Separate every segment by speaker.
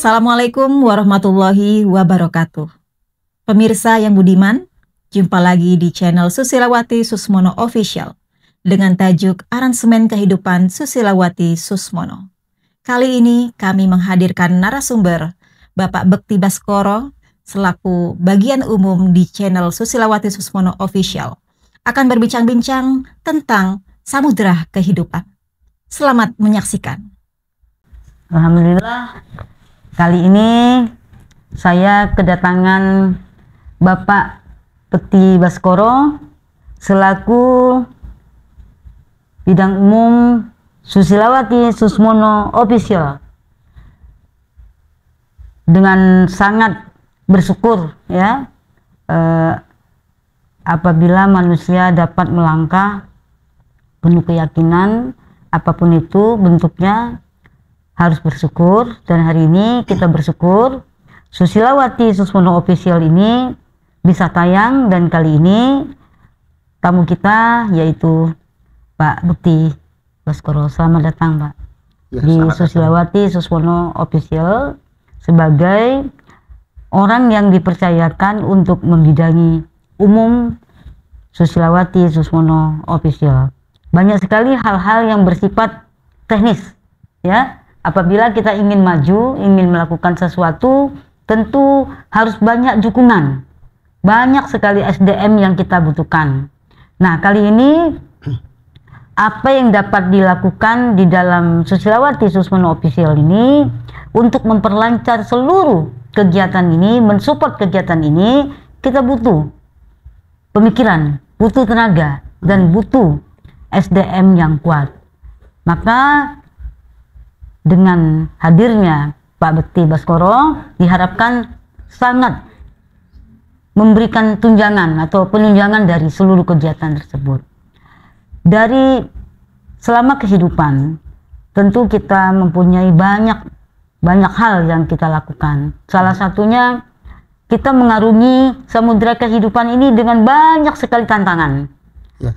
Speaker 1: Assalamualaikum warahmatullahi wabarakatuh. Pemirsa yang budiman, jumpa lagi di channel Susilawati Susmono Official dengan tajuk Aransemen Kehidupan Susilawati Susmono. Kali ini kami menghadirkan narasumber Bapak Bekti Baskoro selaku bagian umum di channel Susilawati Susmono Official akan berbincang-bincang tentang samudera kehidupan. Selamat menyaksikan.
Speaker 2: Alhamdulillah, kali ini saya kedatangan Bapak Bekti Baskoro selaku bidang umum Susilawati Susmono Official. Dengan sangat bersyukur ya, apabila manusia dapat melangkah penuh keyakinan apapun itu bentuknya, harus bersyukur. Dan hari ini kita bersyukur Susilawati Susmono Official ini bisa tayang, dan kali ini tamu kita yaitu Pak Bekti Baskoro. Selamat datang Pak di Susilawati Susmono Official sebagai orang yang dipercayakan untuk membidangi umum Susilawati Susmono Official. Banyak sekali hal-hal yang bersifat teknis ya. Apabila kita ingin maju, ingin melakukan sesuatu, tentu harus banyak dukungan. Banyak sekali SDM yang kita butuhkan. Nah, kali ini apa yang dapat dilakukan di dalam Susilawati Susmono Official ini untuk memperlancar seluruh kegiatan ini, mensupport kegiatan ini, kita butuh pemikiran, butuh tenaga, dan butuh SDM yang kuat. Maka dengan hadirnya Pak Bekti Baskoro diharapkan sangat memberikan tunjangan atau penunjangan dari seluruh kegiatan tersebut. Dari selama kehidupan tentu kita mempunyai banyak hal yang kita lakukan. Salah satunya kita mengarungi samudera kehidupan ini dengan banyak sekali tantangan. Ya.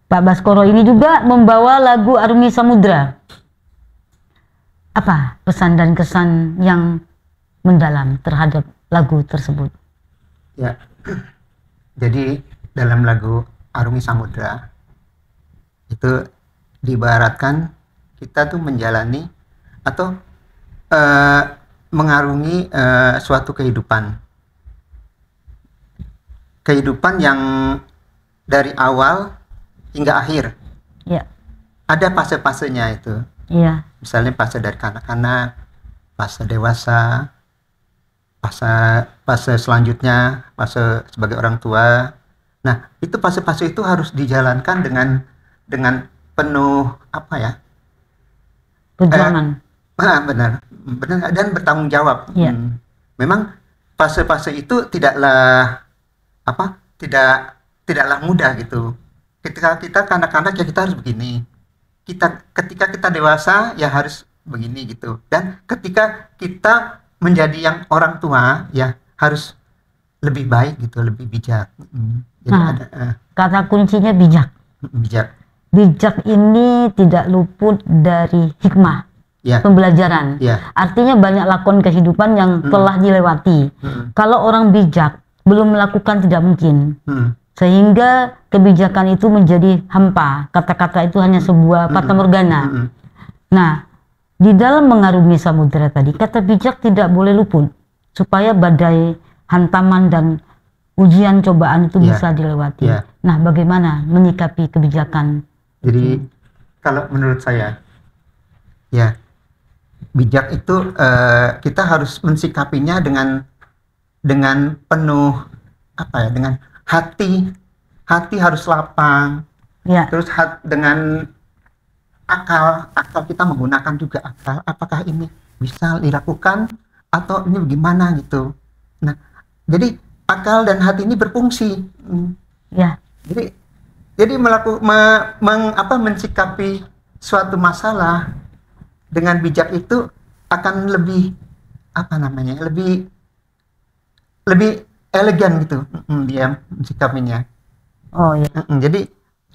Speaker 2: Pak Baskoro ini juga membawa lagu Arungi Samudra. Apa pesan dan kesan yang mendalam terhadap lagu tersebut?
Speaker 3: Ya, jadi dalam lagu Arungi Samudra itu diibaratkan kita tuh menjalani atau mengarungi suatu kehidupan yang dari awal hingga akhir. Ya. Ada fase-fasenya itu. Iya. Misalnya fase dari kanak-kanak, fase dewasa, fase selanjutnya, fase sebagai orang tua. Nah, itu fase-fase itu harus dijalankan dengan penuh apa ya?
Speaker 2: Perjuangan.
Speaker 3: Benar dan bertanggung jawab. Iya. Memang fase-fase itu tidaklah mudah gitu. Ketika kita kanak-kanak ya kita harus begini. Ketika kita dewasa ya harus begini gitu, dan ketika kita menjadi yang orang tua ya harus lebih baik gitu, lebih bijak. Jadi
Speaker 2: kata kuncinya bijak. Bijak ini tidak luput dari hikmah ya. Pembelajaran ya. Artinya banyak lakon kehidupan yang telah dilewati. Kalau orang bijak belum melakukan tidak mungkin. Sehingga kebijakan itu menjadi hampa. Kata-kata itu hanya sebuah fata morgana. Nah, di dalam mengarungi samudera tadi, kata bijak tidak boleh luput supaya badai, hantaman, dan ujian cobaan itu bisa dilewati. Nah, bagaimana menyikapi kebijakan?
Speaker 3: Jadi, kalau menurut saya, ya, bijak itu kita harus mensikapinya dengan penuh dengan hati harus lapang ya. Terus dengan akal kita menggunakan juga akal, apakah ini bisa dilakukan atau ini bagaimana gitu. Nah, jadi akal dan hati ini berfungsi ya. Jadi mensikapi suatu masalah dengan bijak itu akan lebih lebih elegan gitu dia sikapinya. Oh ya. Jadi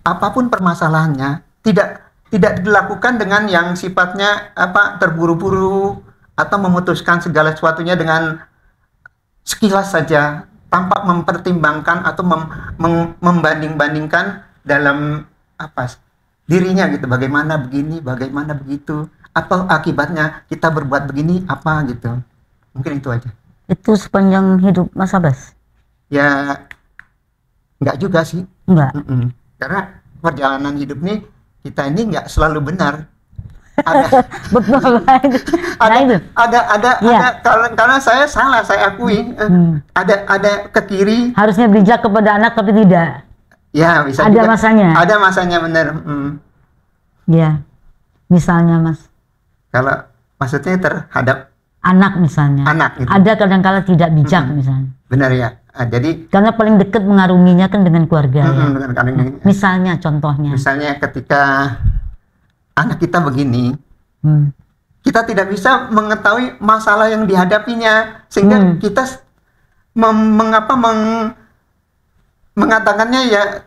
Speaker 3: apapun permasalahannya tidak dilakukan dengan yang sifatnya terburu-buru atau memutuskan segala sesuatunya dengan sekilas saja tanpa mempertimbangkan atau membanding-bandingkan dalam dirinya gitu, bagaimana begini, bagaimana begitu, apa akibatnya kita berbuat begini apa gitu. Mungkin itu aja.
Speaker 2: Itu sepanjang hidup Mas Abbas?
Speaker 3: Ya enggak juga sih.
Speaker 2: Enggak.
Speaker 3: Karena perjalanan hidup nih kita ini enggak selalu benar. Ada
Speaker 2: Betul.
Speaker 3: karena saya salah, saya akui. Ada ke kiri.
Speaker 2: Harusnya bijak kepada anak tapi tidak.
Speaker 3: Ya, bisa
Speaker 2: ada
Speaker 3: juga.
Speaker 2: masanya.
Speaker 3: Ada masanya, benar.
Speaker 2: Ya. Misalnya Mas.
Speaker 3: Kalau maksudnya terhadap
Speaker 2: anak misalnya.
Speaker 3: Anak gitu.
Speaker 2: Ada kadang-kala tidak bijak misalnya.
Speaker 3: Benar ya. Jadi
Speaker 2: karena paling dekat mengarunginya kan dengan keluarga ya. Misalnya contohnya.
Speaker 3: Misalnya ketika anak kita begini, kita tidak bisa mengetahui masalah yang dihadapinya, sehingga kita mengatakannya ya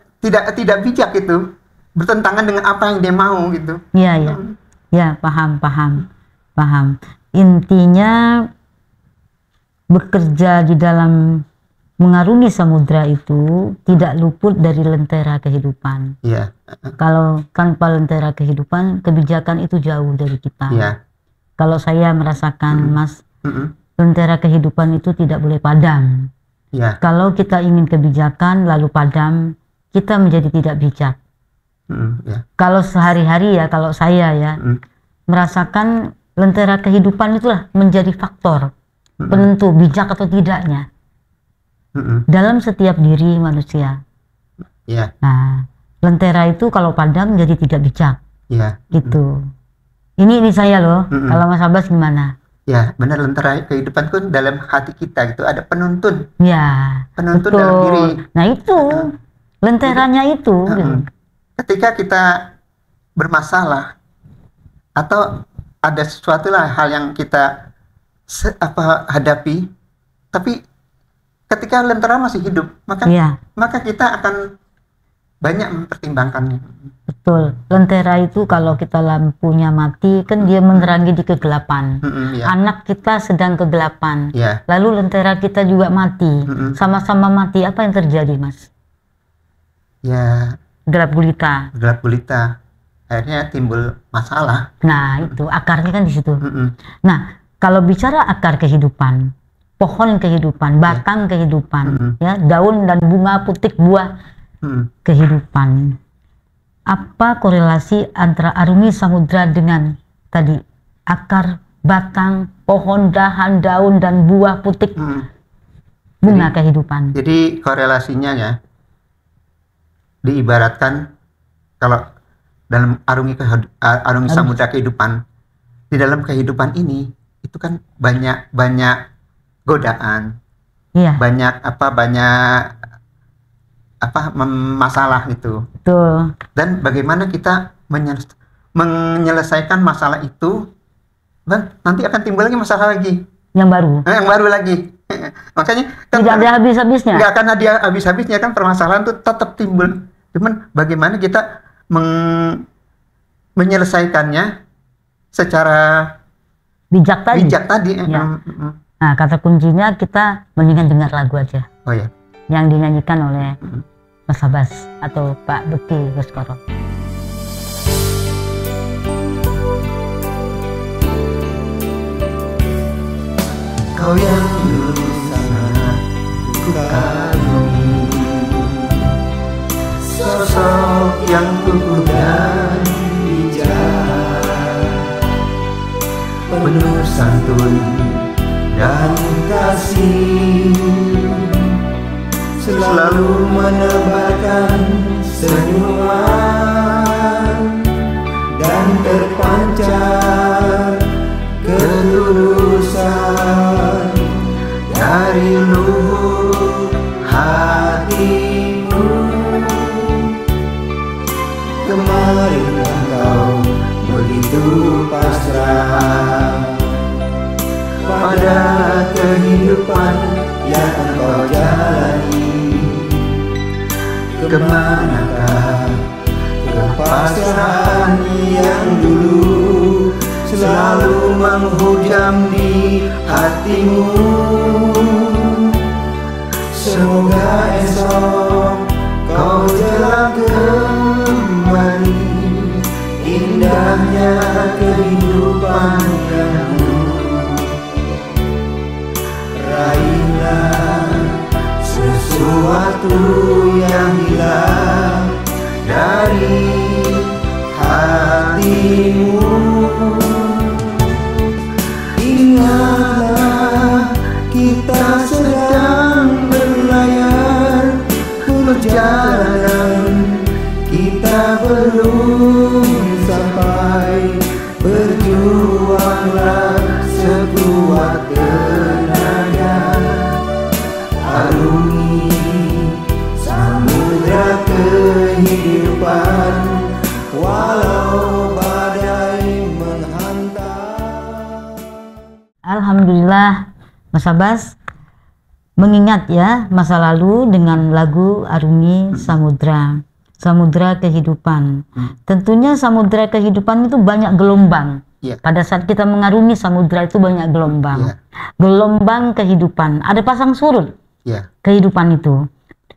Speaker 3: tidak bijak itu, bertentangan dengan apa yang dia mau gitu.
Speaker 2: Iya, iya. Ya, paham. Intinya bekerja di dalam mengarungi samudra itu tidak luput dari lentera kehidupan.
Speaker 3: Iya.
Speaker 2: Kalau tanpa lentera kehidupan, kebijakan itu jauh dari kita.
Speaker 3: Iya.
Speaker 2: Kalau saya merasakan, Mas, lentera kehidupan itu tidak boleh padam.
Speaker 3: Iya.
Speaker 2: Kalau kita ingin kebijakan lalu padam, kita menjadi tidak bijak.
Speaker 3: Iya.
Speaker 2: Kalau sehari-hari ya, kalau saya ya merasakan lentera kehidupan itulah menjadi faktor penentu bijak atau tidaknya dalam setiap diri manusia.
Speaker 3: Iya.
Speaker 2: Nah, lentera itu kalau padam jadi tidak bijak.
Speaker 3: Iya.
Speaker 2: Gitu. Ini saya loh. Kalau Mas Abbas gimana?
Speaker 3: Ya, benar, lentera kehidupan pun dalam hati kita gitu, ada penuntun.
Speaker 2: Ya.
Speaker 3: Penuntun
Speaker 2: betul.
Speaker 3: dalam diri.
Speaker 2: Nah itu lenteranya itu. Gitu.
Speaker 3: Ketika kita bermasalah atau ada sesuatu lah hal yang kita hadapi, tapi ketika lentera masih hidup, maka kita akan banyak mempertimbangkannya.
Speaker 2: Betul. Lentera itu kalau kita lampunya mati kan dia menerangi di kegelapan. Anak kita sedang kegelapan. Lalu lentera kita juga mati. Sama-sama mati. Apa yang terjadi, Mas?
Speaker 3: Ya.
Speaker 2: Gelap gulita.
Speaker 3: Gelap gulita. Akhirnya timbul masalah.
Speaker 2: Nah itu akarnya kan di situ. Nah kalau bicara akar kehidupan, pohon kehidupan, batang kehidupan, ya daun dan bunga putik buah kehidupan. Apa korelasi antara arungi samudra dengan tadi akar, batang, pohon, dahan, daun dan buah putik bunga kehidupan?
Speaker 3: Jadi korelasinya ya diibaratkan kalau dalam arungi samudra kehidupan, di dalam kehidupan ini itu kan banyak godaan, banyak masalah itu.
Speaker 2: Betul.
Speaker 3: Dan bagaimana kita menyelesaikan masalah itu, dan nanti akan timbul lagi masalah lagi
Speaker 2: yang baru.
Speaker 3: Yang baru lagi. Makanya kan
Speaker 2: tidak ada habis-habisnya.
Speaker 3: Nggak akan ada habis-habisnya, kan permasalahan itu tetap timbul. Cuman bagaimana kita menyelesaikannya secara bijak tadi.
Speaker 2: Ya. Nah, kata kuncinya kita mendingan dengar lagu aja.
Speaker 3: Oh ya.
Speaker 2: Yang dinyanyikan oleh Mas Abbas atau Pak Bekti Baskoro.
Speaker 3: Kau yang dulu sangat ku kagumi, sosok yang kukuh dan bijak, penuh santun dan kasih, selalu menebarkan senyuman dan terpancar ketulusan dari lubuk hatimu. Kemarin engkau begitu pasrah pada kehidupan yang engkau jalani. Kemanakah kepasrahan yang dulu selalu menghujam di hatimu. Semoga esok kau jalan kembali indahnya kehidupan yang dulu. Raihlah sesuatu yang hilang dari hatimu. Ingatlah kita sedang berlayar, perjalanan kita belum sampai. Berjuanglah sekuat tenaga, arungi samudra kehidupan walau badai menghantam.
Speaker 2: Alhamdulillah, Mas Abbas mengingat ya masa lalu dengan lagu Arungi Samudra, samudra kehidupan. Tentunya samudra kehidupan itu banyak gelombang.
Speaker 3: Yeah.
Speaker 2: Pada saat kita mengarungi samudra itu banyak gelombang.
Speaker 3: Yeah.
Speaker 2: Gelombang kehidupan. Ada pasang surut.
Speaker 3: Yeah.
Speaker 2: Kehidupan itu.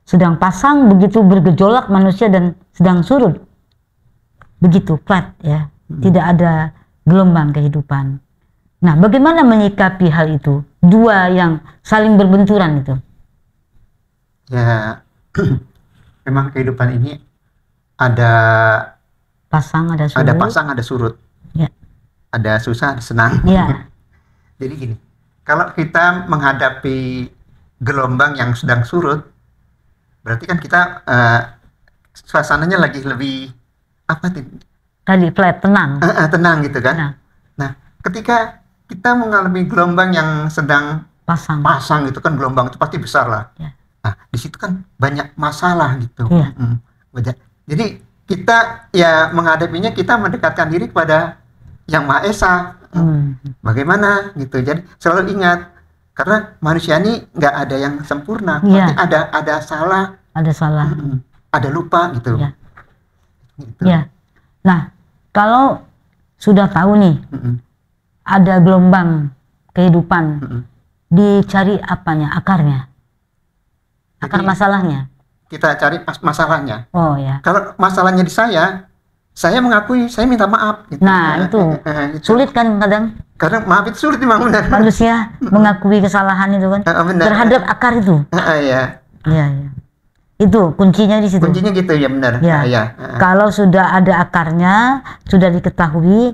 Speaker 2: Sedang pasang begitu bergejolak manusia dan sedang surut. Begitu flat ya. Tidak ada gelombang kehidupan. Nah, bagaimana menyikapi hal itu? Dua yang saling berbenturan itu.
Speaker 3: Ya, memang kehidupan ini ada
Speaker 2: pasang, ada surut.
Speaker 3: Ada pasang, ada surut.
Speaker 2: Ya.
Speaker 3: Ada susah, ada senang.
Speaker 2: Ya.
Speaker 3: Jadi gini, kalau kita menghadapi gelombang yang sedang surut, berarti kan kita suasananya lagi lebih apa tuh?
Speaker 2: Tadi flat, tenang.
Speaker 3: Tenang gitu kan.
Speaker 2: Tenang.
Speaker 3: Nah, ketika kita mengalami gelombang yang sedang pasang itu kan gelombang itu pasti besar lah.
Speaker 2: Ya.
Speaker 3: Nah, di situ kan banyak masalah gitu.
Speaker 2: Ya.
Speaker 3: Jadi kita ya menghadapinya, kita mendekatkan diri kepada Yang Maha Esa. Bagaimana gitu. Jadi selalu ingat, karena manusia ini nggak ada yang sempurna.
Speaker 2: Ya.
Speaker 3: Pasti ada salah.
Speaker 2: Ada salah.
Speaker 3: Ada lupa gitu.
Speaker 2: Ya.
Speaker 3: Gitu.
Speaker 2: Ya. Nah, kalau sudah tahu nih ada gelombang kehidupan, dicari apanya, akarnya, akar masalahnya.
Speaker 3: Kita cari masalahnya.
Speaker 2: Oh ya.
Speaker 3: Kalau masalahnya di saya mengakui, saya minta maaf. Gitu.
Speaker 2: Nah itu
Speaker 3: gitu.
Speaker 2: sulit kan kadang.
Speaker 3: Karena maaf itu sulit memang, benar.
Speaker 2: Manusia mengakui kesalahan itu kan.
Speaker 3: Benar.
Speaker 2: Terhadap akar itu.
Speaker 3: Iya.
Speaker 2: Iya. Itu kuncinya di situ.
Speaker 3: Kuncinya gitu ya, benar.
Speaker 2: Ya. Kalau sudah ada akarnya, sudah diketahui,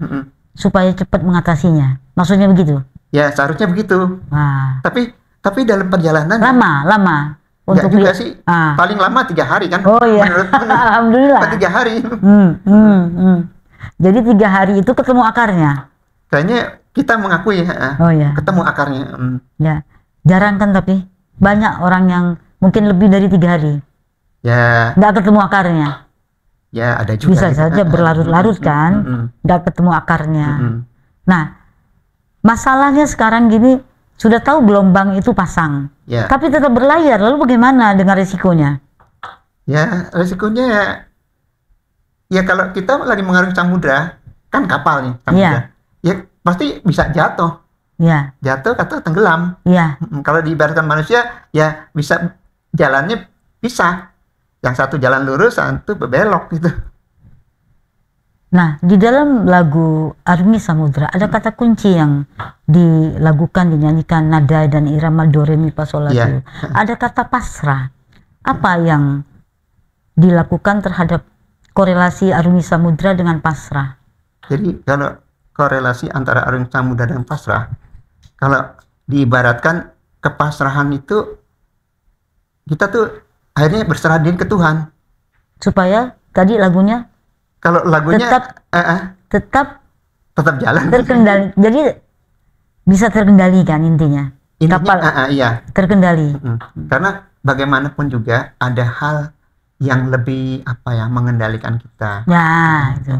Speaker 2: supaya cepat mengatasinya. Maksudnya begitu.
Speaker 3: Ya seharusnya begitu.
Speaker 2: Nah.
Speaker 3: Tapi dalam perjalanan
Speaker 2: lama. Untuk
Speaker 3: juga sih, paling lama 3 hari kan.
Speaker 2: Oh iya. Alhamdulillah.
Speaker 3: 3 hari.
Speaker 2: Jadi 3 hari itu ketemu akarnya.
Speaker 3: Kayaknya kita mengakui.
Speaker 2: Oh iya.
Speaker 3: Ketemu akarnya.
Speaker 2: Ya. Jarang kan, tapi banyak orang yang mungkin lebih dari 3 hari.
Speaker 3: Ya.
Speaker 2: Nggak ketemu akarnya.
Speaker 3: Ya ada juga.
Speaker 2: Bisa saja berlarut-larut kan. Nggak ketemu akarnya. Nah, masalahnya sekarang gini, sudah tahu gelombang itu pasang, tapi tetap berlayar. Lalu bagaimana dengan risikonya?
Speaker 3: Ya risikonya ya kalau kita lagi mengarungi samudra, kan kapal nih samudra, ya pasti bisa jatuh.
Speaker 2: Ya.
Speaker 3: Jatuh atau tenggelam.
Speaker 2: Ya.
Speaker 3: Kalau diibaratkan manusia, ya bisa jalannya pisah. Yang satu jalan lurus, satu berbelok gitu.
Speaker 2: Nah, di dalam lagu Arungi Samudra ada kata kunci yang dilakukan, dinyanyikan nada dan irama do re mi fa sol la do. Ada kata pasrah. Apa yang dilakukan terhadap korelasi Arungi Samudra dengan pasrah? Jadi
Speaker 3: kalau korelasi antara Arungi Samudra dan pasrah, kalau diibaratkan kepasrahan itu, kita tuh akhirnya berserah diri ke Tuhan. Supaya tadi lagunya, kalau lagunya tetap jalan, terkendali. Jadi bisa terkendalikan intinya. Kapal iya, terkendali. Karena bagaimanapun juga ada hal yang lebih mengendalikan kita. Ya, itu.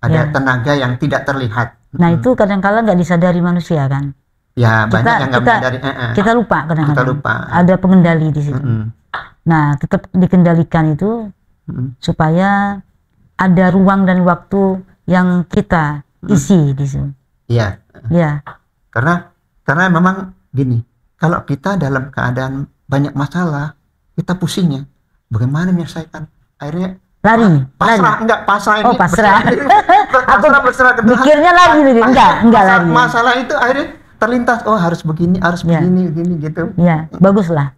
Speaker 3: Ada tenaga yang tidak terlihat. Nah, itu kadang-kala nggak disadari manusia kan. Ya, banyak yang nggak menyadari. Kita lupa kadang-kadang. Kita lupa. Ada pengendali di situ. Nah, tetap dikendalikan itu supaya ada ruang dan waktu yang kita isi di situ. Iya,
Speaker 2: Ya,
Speaker 3: Karena memang gini, kalau kita dalam keadaan banyak masalah, kita pusingnya, bagaimana menyelesaikan? Akhirnya
Speaker 2: lari.
Speaker 3: enggak pasrah ini.
Speaker 2: Oh, pasrah.
Speaker 3: Berserah ke Tuhan.
Speaker 2: Mikirnya lagi nih, enggak lari.
Speaker 3: Masalah itu akhirnya terlintas, oh harus begini gitu.
Speaker 2: Ya, baguslah.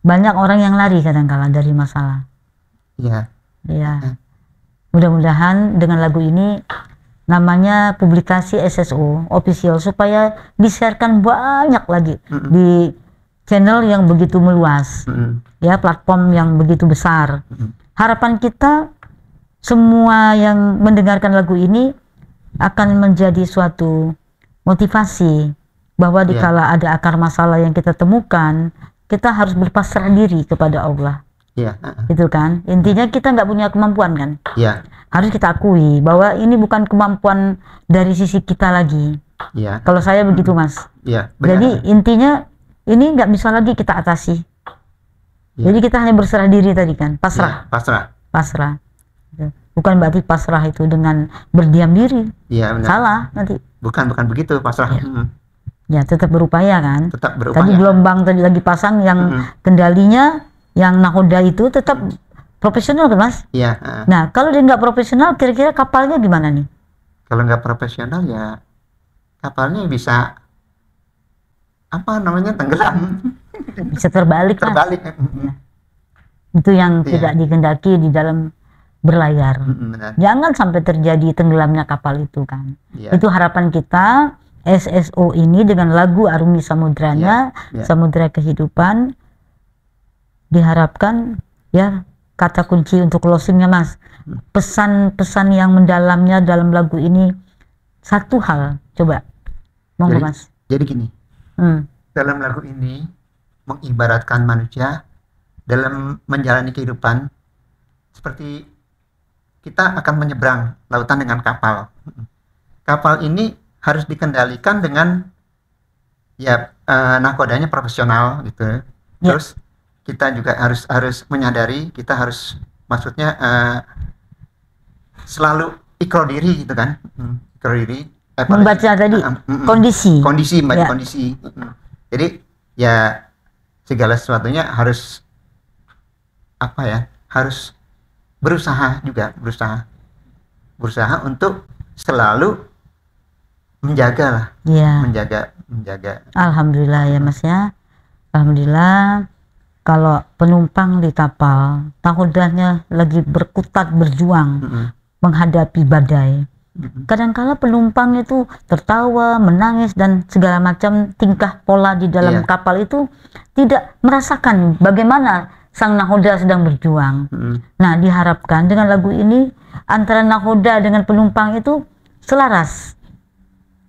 Speaker 2: Banyak orang yang lari kadang-kala dari masalah.
Speaker 3: Iya.
Speaker 2: Ya. Mudah-mudahan dengan lagu ini, namanya publikasi SSO official, supaya di-sharekan banyak lagi di channel yang begitu meluas, ya, platform yang begitu besar. Harapan kita semua yang mendengarkan lagu ini akan menjadi suatu motivasi bahwa dikala ada akar masalah yang kita temukan, kita harus berpasrah diri kepada Allah.
Speaker 3: Iya.
Speaker 2: Itu kan intinya, kita nggak punya kemampuan kan.
Speaker 3: Iya.
Speaker 2: Harus kita akui bahwa ini bukan kemampuan dari sisi kita lagi.
Speaker 3: Iya.
Speaker 2: Kalau saya begitu, Mas.
Speaker 3: Iya.
Speaker 2: Jadi intinya ini nggak bisa lagi kita atasi.
Speaker 3: Ya.
Speaker 2: Jadi kita hanya berserah diri tadi kan, pasrah.
Speaker 3: Ya,
Speaker 2: pasrah. Bukan berarti pasrah itu dengan berdiam diri.
Speaker 3: Iya, benar.
Speaker 2: Salah nanti.
Speaker 3: Bukan begitu pasrah.
Speaker 2: Ya, tetap berupaya kan.
Speaker 3: Tetap berupaya.
Speaker 2: Tadi gelombang tadi lagi pasang yang kendalinya, yang nakoda itu tetap profesional kan, Mas?
Speaker 3: Iya.
Speaker 2: Nah, kalau dia nggak profesional, kira-kira kapalnya gimana nih?
Speaker 3: Kalau nggak profesional ya kapalnya bisa tenggelam.
Speaker 2: Bisa terbalik, Mas. Ya. Itu yang tidak dikehendaki di dalam berlayar.
Speaker 3: Benar.
Speaker 2: Jangan sampai terjadi tenggelamnya kapal itu kan.
Speaker 3: Ya.
Speaker 2: Itu harapan kita. SSO ini dengan lagu Arungi Samudranya, Samudra Kehidupan, diharapkan ya, kata kunci untuk closingnya, Mas, pesan-pesan yang mendalamnya dalam lagu ini satu hal, coba monggo, Mas.
Speaker 3: Jadi gini, dalam lagu ini mengibaratkan manusia dalam menjalani kehidupan seperti kita akan menyeberang lautan dengan kapal. Kapal ini harus dikendalikan dengan nakodanya profesional gitu. Terus kita juga harus menyadari, kita harus selalu ikrar diri gitu kan. Ikrar diri,
Speaker 2: membaca tadi kondisi
Speaker 3: membaca kondisi. Jadi ya segala sesuatunya harus harus berusaha untuk selalu menjaga.
Speaker 2: Alhamdulillah ya, Mas ya. Alhamdulillah. Kalau penumpang di kapal, nakodanya lagi berkutat berjuang menghadapi badai. Kadangkala penumpang itu tertawa, menangis, dan segala macam tingkah pola di dalam kapal itu tidak merasakan bagaimana sang nakoda sedang berjuang. Nah, diharapkan dengan lagu ini antara nakoda dengan penumpang itu selaras.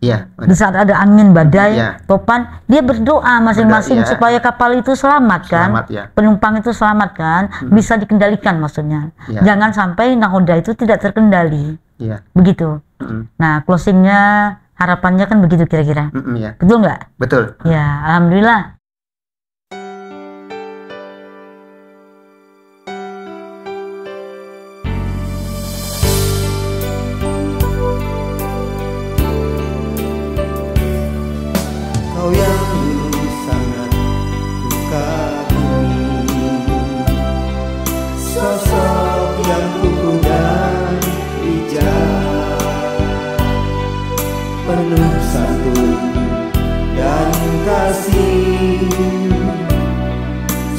Speaker 2: Di saat ada angin badai, topan, dia berdoa masing-masing supaya kapal itu selamat kan, penumpang itu selamat kan, bisa dikendalikan maksudnya. Jangan sampai nakoda itu tidak terkendali. Begitu. Nah, closingnya harapannya kan begitu kira-kira. Betul nggak?
Speaker 3: Betul.
Speaker 2: Ya, alhamdulillah.
Speaker 4: Kau yang dulu sangat kukagumi, sosok yang kukuh dan bijak, penuh santun dan kasih,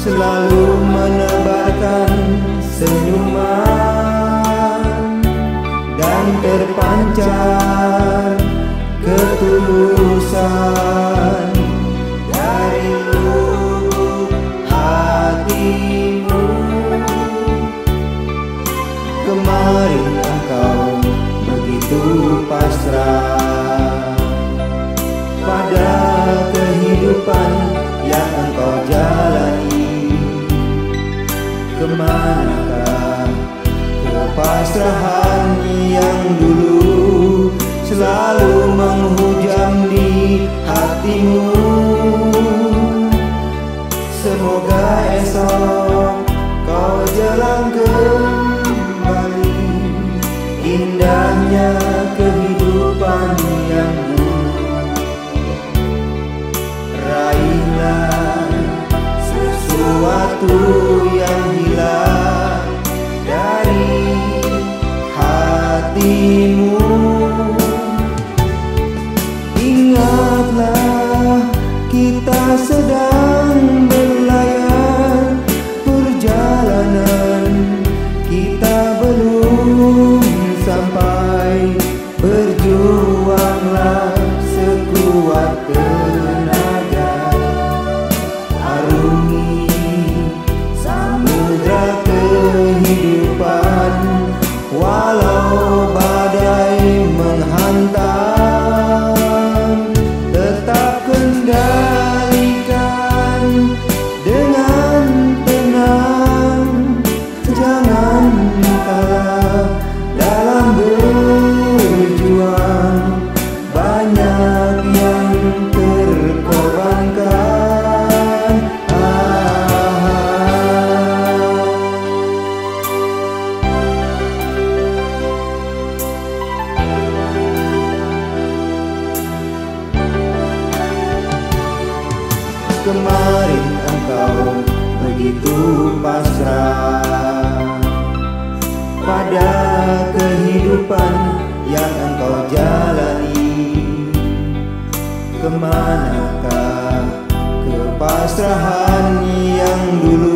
Speaker 4: selalu menebarkan senyuman dan terpancar ketulusan dari lubuk hatimu. Kemarin kau begitu pasrah pada kehidupan yang engkau jalani. Kemanakah kepasrahan yang dulu selalu menghujam di hatimu? Semoga esok kau jalan kembali indahnya kehidupan yang dulu. pasrah pada kehidupan yang engkau jalani. Kemanakah kepasrahan yang dulu